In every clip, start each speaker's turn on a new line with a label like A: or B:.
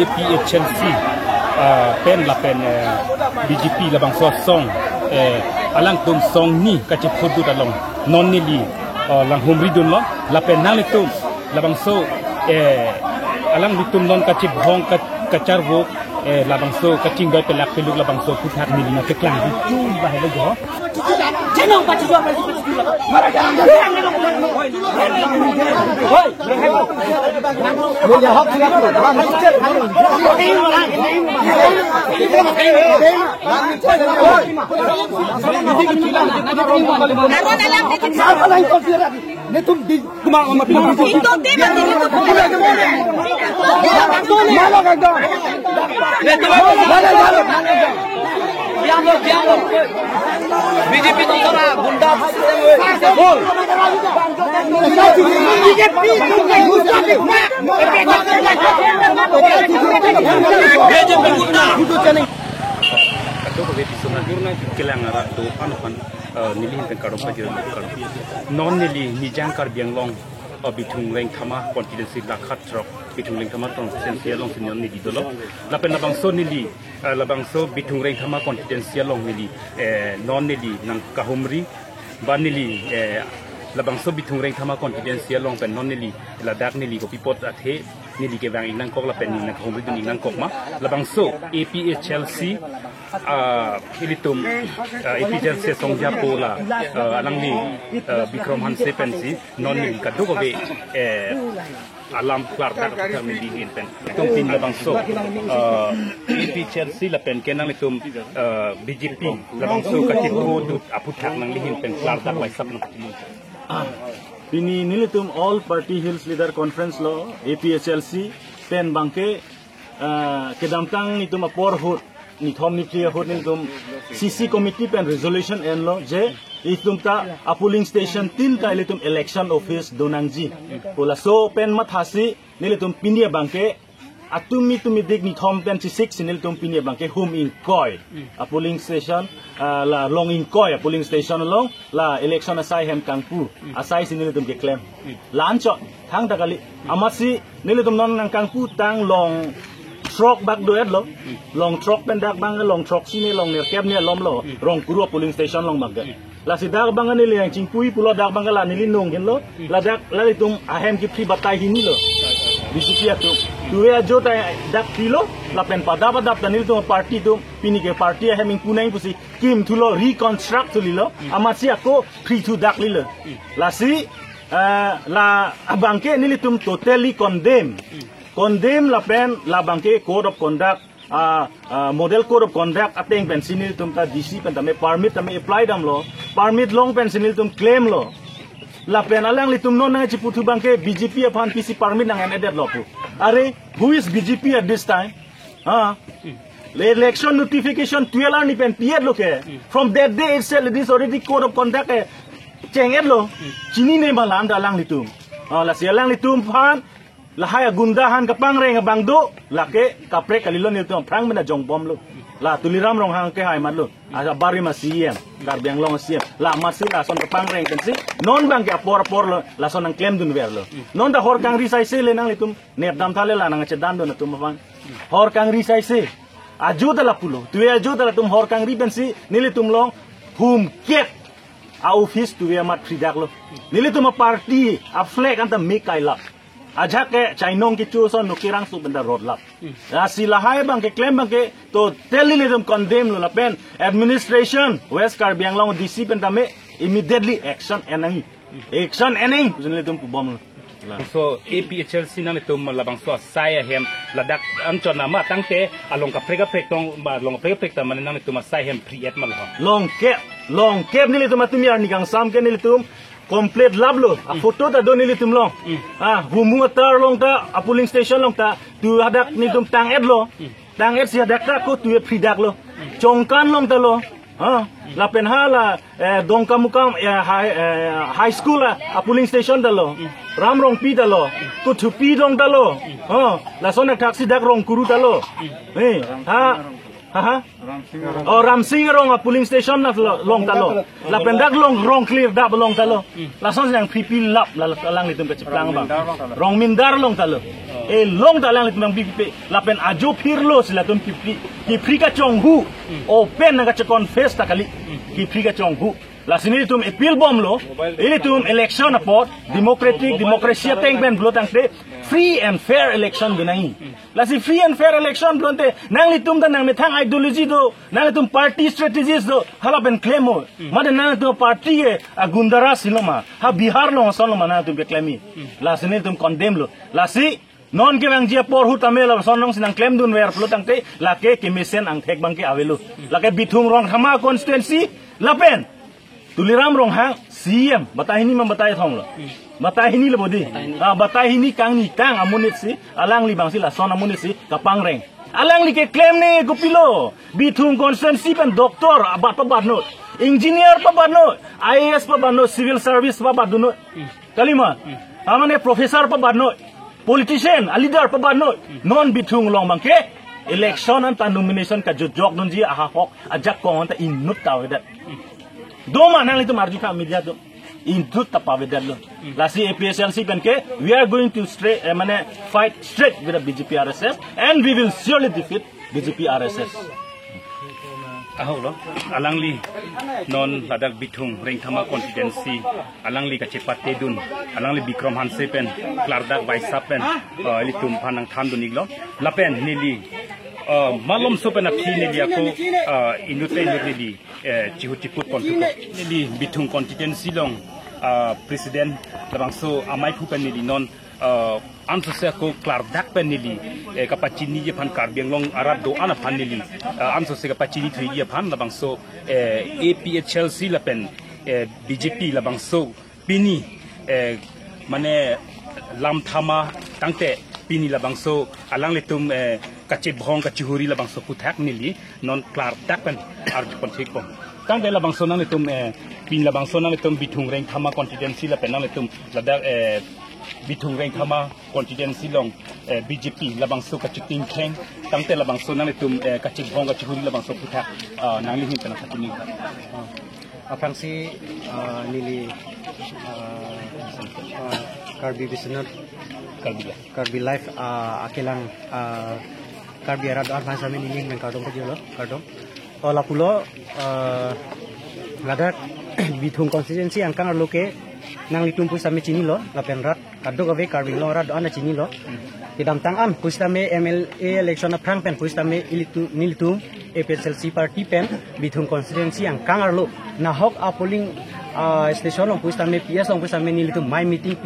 A: APHLC pen la pen BGP la bang so song alang tum song ni ka chi phodu da long non ni li lang humri dun lo la pen nang le tum la bang so alang li tum non ka chi bhong ka charvo la bang so ka ching doi pe lak pe luk la bang so ku thak ni na ke klang di chu ba he lo jo jenong pa chi do pa chi la mara ja hoi mo ya hok ya ko ba ma che
B: BJP तो सारा गुंडा बोल BJP गुंडा
A: तो ko beti sona durna kelang ara do pan nili hin kadom pa jero non nili nijang kar bianglong bitung leng thama confidence la khat trok bitung leng thama transcendental long sinyon ni didolo la pen labang so nili labang so bitung leng thama confidence long nili non nili nang kahumri ban nili labang so bitung leng thama confidence long pen non nili la dak nili ko pipot athe nili ke bang inang kok la pen nang kahumri dun inang kok ma labang so APHLC ilitum APHLC songja pola alang ni Bikram Hanse pensi non ni kadu ko be alam klarta ka mi din pen tum tin labang so APHLC la pen kenang litum BJP labang so ka ti ko du aputhak nang lihin pen klarta wai sap nang
C: Pini nilitum all party hills leader conference lo APHLC pen bangke kedamtang nitum apor hut ni thom ni clear hut nitum CC committee pen resolution en lo je itum ta a polling station tin ka litum election office donangji pola so pen mathasi nilitum pinia bangke atumi tumi dig ni thom pen 6 nilitum pinia bangke home in koi a polling station la long in koi a polling station long la election asai hem kangpu asai sinilitum ke claim lancho thang takali amasi nilitum non nang kangpu tang long truck back doet lo long truck pen dak bang long truck sini long ner kep ne lom lo rong kuru polling station long mag la si dak bang ni yang chingpui pulo dak bang la ni nong gen lo la dak la litum ahem ki pri batai hini lo bisikia tu tuwe jota dak kilo la pen pada tanil tu party tu pini ke party ahem punai pusi kim thulo reconstruct tu lilo amasi ako pri tu dak lilo la si la abangke ni litum totally condemn la pen la bangke code of conduct model code of conduct ateng pensinil tum ta DC pen tame permit tame apply dam lo permit long pensinil tum claim lo la pen alang litum non na chiputu bangke BJP upon PC permit nang added lo pu are who is BJP at this time election notification 12 ni pen piet lo ke from that day itself it is already code of conduct chenget lo chini ne malam dalang litum la sialang litum phan lahaya gundahan kapang reng bangdo lake kapre kalilo nilto prang mena jong bom lo la tuliram rong hang ke hai mat lo asa bari masiem gar biang long siem la masi la son kapang reng tensi non bang ke por lo la son ang claim dun ver lo non da hor kang risai se le nang litum nep dam thale la nang chedan do na tum bang hor kang risai se ajuda la pulo tu ajuda la tum hor kang ri bensi nilitum long hum ket a office tu mat fridak lo nilitum a party a flag anta mikai la aja ke chainong ki chu so nukirang su benda road lap silahai bang ke claim bang ke to telilitum condemn lo la pen administration West Kar Bianglong DC pen tame immediately action enang jenitum ku bom
A: so APHLC nang itum labang so saya hem ladak anchon nama tangte along ka prega tong ba long prega taman nang itum sai hem priet mal
C: long cap nilitum atumi ar nigang sam ke nilitum complete lab lo a photo ta don nilitum long humu tar long ta a polling station long ta tu hadak nitum tang et si hadak ta ko tu pridak lo chongkan long ta lo la penhala dongka mukam high school a polling station ta lo ramrong pi ta lo ko thupi dong ta lo la sona taxi dak rong kuru ta lo Ramsing rong a polling station na long talo. La pendak long clear da long talo. La son yang pipi lap la lang litum ke ceplang bang. Rong mindar long talo. long dalang litum nang BPP lapen ajo pirlo sila tum ki frika chonghu open naga che confess takali ki frika chonghu la sini tum appeal bom lo ini tum election apot democratic democracy teng ben blotang te free and fair election gunai la si free and fair election blonte nang litum dan nang methang ideology do nang litum party strategies do hala ben claim mo made nang to party e agundara siloma ha bihar lo sonoma na tum claim la sini tum condemn lo la si non ke bang dia por hutamela sonong sinang claim dun wer blotang te la ke kimisen ang thek bang ke avelu la ke bithung rong hama constituency lapen tuliram rong hang CM batahini membatai thong lo batahini le bodi batahini kang ni kang amunit si alang li bang sila son amunit si kapang reng alang li ke claim ne gupilo bithung constituency pen doktor abat pa badno engineer pa badno IAS pa badno civil service pa badno kalima amane professor pa badno politician a leader pa badno non bithung long bang ke election an ta nomination ka jojok nun ji aha hok ajak ko ta inut tawedat doma nang itu marju ka media do intut tapawedat lo lasi APSLC kan ke we are going to fight straight with the BJP RSS and we will surely defeat BJP RSS
A: lo alang li non ladak bithung reng thama constituency alang li ka chepat dun alang li Bikram Hanse pen klardak vaisa pen litum phanang tham dun iglo lapen nili malom sopen aphi nili ako inute nili chihutiput kontuko nili bithung constituency long president labangso amai phupen nili non ansose ko klardak pen nili kapachini je phan karbiang long arab do ana phan nili ansose kapachini thri je phan labangso APHLC lapen BJP labangso pini mane lam thama tangte pini labangso alang letum kache bhong kachihuri labangso puthak nili non klardak pen arju konthik ko tangte labangso nang letum pin labangso nang letum bithung reng thama constituency lapen nang letum ladak bithung reng thama constituency long BJP labangso kachiting kheng tangte labangso nang letum kachik bhong kachihuri labangso puthak nang lihin pen khatini
D: apang si nili Karbi Bisnot Karbi life akelang Karbi arad advance ami nili men kardom kajolo kardom ola pulo ladak bithung constituency angkang loke nang litum pu sami chini lo lapen rat kaddo gawe Karbi lo rat ana chini lo kidam tangam pustame MLA election aprang pen pustame nilitum APSLC party pen bithung constituency angkang lo na hok a polling station long pustame PS long pustame nilitum my meeting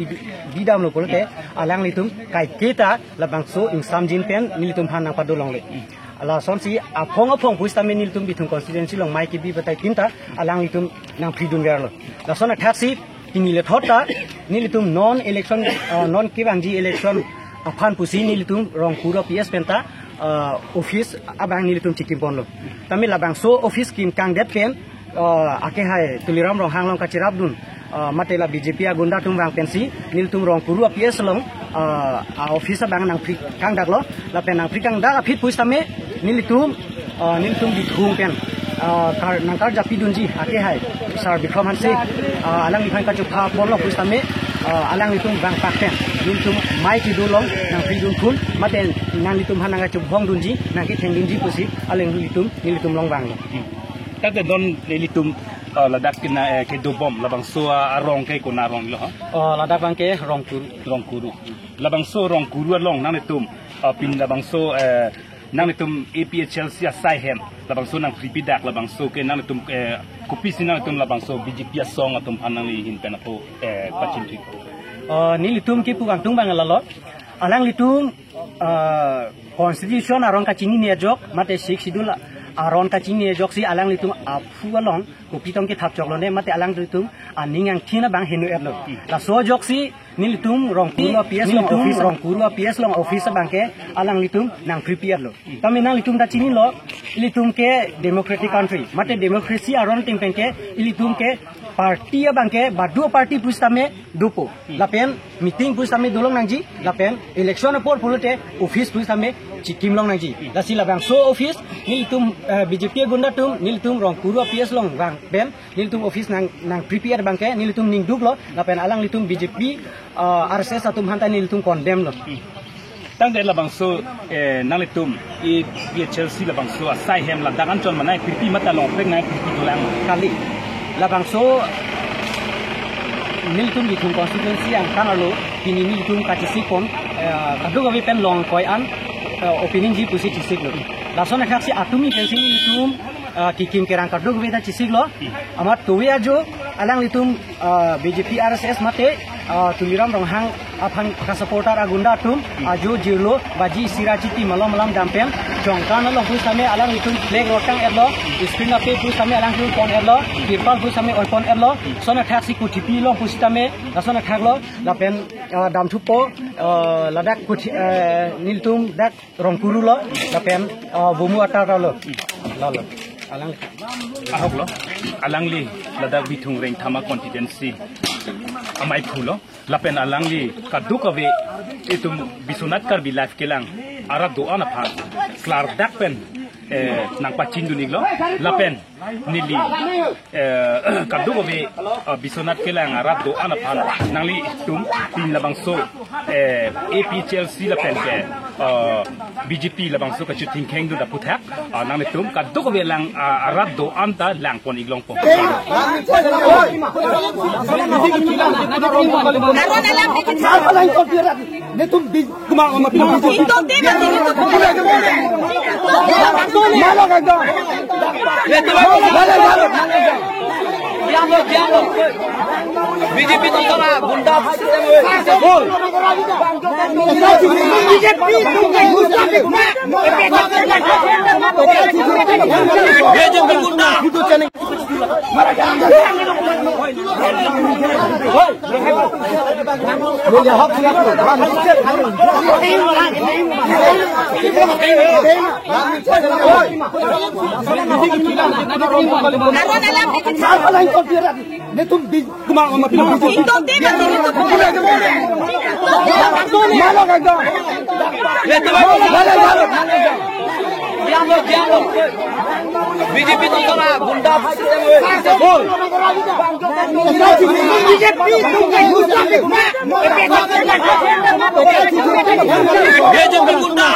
D: bidam lo kolte alang litum kai kita labangso insam jin pen nilitum hanang padolong le ala sonsi apong pustame nilitum bithung constituency long my kibi batai tinta alang litum nang pridun verlo la sona taxi tinile thota nilitum non election non kibangji election aphan pusi nilitum rong puro PS penta office abang nilitum chikimpon lo tamil labangso office kim kang det pen ake hai tuliram rong hanglong kachirap dun matela BJP agunda tum bang pensi nilitum rong puru PS long office bang nang kang dak lo la pen nang kang dak phit puistame nilitum bithung pen nang kar japi dunji ake hai sar Bikram Hanse alang likhang ka chukha pon lo puistame alang litum bang pakten nilitum mai ki dulong nang pridun khun maten nang litum hananga chukhong dunji nang ki thengdunji pusi aleng nilitum long bang lo
A: takte don nilitum ladak kina ke do bom labangso arong ke ko narong lo
D: ladak bang ke rong kuru
A: labangso rong kuru long nang litum pin labangso nang litum APHLC asai hem labangso nang pripidak labangso ke nang litum kopi sinang litum labangso BJP song atum hanang li hin penapo pachin thik
D: nilitum ki pugang tung bang lalo alang litum constitution arong ka chini ne jok mate sik sidul aron ka chini jok si alang litum afu along kopi tong ke thap chok lo ne mate alang litum aningang thina bang henu erlo la so jok si nilitum rong puro PS long office rong puro PS long office bang ke alang litum nang prepare lo tami nang litum da chini lo litum ke democratic country mate democracy aron ting peng ke litum ke party bang ke badu party pustame dupo lapen meeting pustame dulong nangji lapen election por pulute office pustame chikim long nangji lasi labang so office nilitum BJP gunda tum nilitum rong puro PS long bang ben nilitum office nang prepare bang ke nilitum ning dublo lapen alang litum BJP RSS atum hanta nilitum condemn lo
A: ตั้งแต่ละบางโซนั่งเลตุมอีเชลซีละบางโซใส่แฮมละดังอันจนมาในพิธีมัตตลอดเรื่องไงพิธีตัวแรง
D: kali labang so nilitum ditum constituency ang kanalo kini nilitum kacisipon kaduga we pen long koi an opinion ji pusi cisik lo lasona khaksi atumi pensi nilitum kikim kerang kaduga we da cisik lo amat tuwe ajo alang litum BJP RSS mate tuliram ronghang aphang ka supporter agunda tum ajo jirlo baji sirachiti malam malam dampen jongkan lo pu same alang litum flag rotang erlo screen ape pu same alang litum pon erlo kirpal pu same oipon erlo sona thaksi ku tipi lo pu same lasona thaglo lapen dam thupo ladak ku niltum dak rongkuru lo lapen bumu atar lo lo alang
A: ahok lo alang li ladak bitung reng thama constituency amai phulo lapen alang li kaduka we itum bisunat kar bi life kelang arab do ana pha klar dak pen nang pachin dunig lo lapen nili kaduka we bisunat kelang arab do ana pha nangli tum tin labang so APCLC lapen ke BJP labang so ka chuting kheng du da puthak nang tum kaduka we lang arab do anta lang pon iglong po
B: BJP tentara gunda bol BJP gunda BJP tentara gunda bol BJP gunda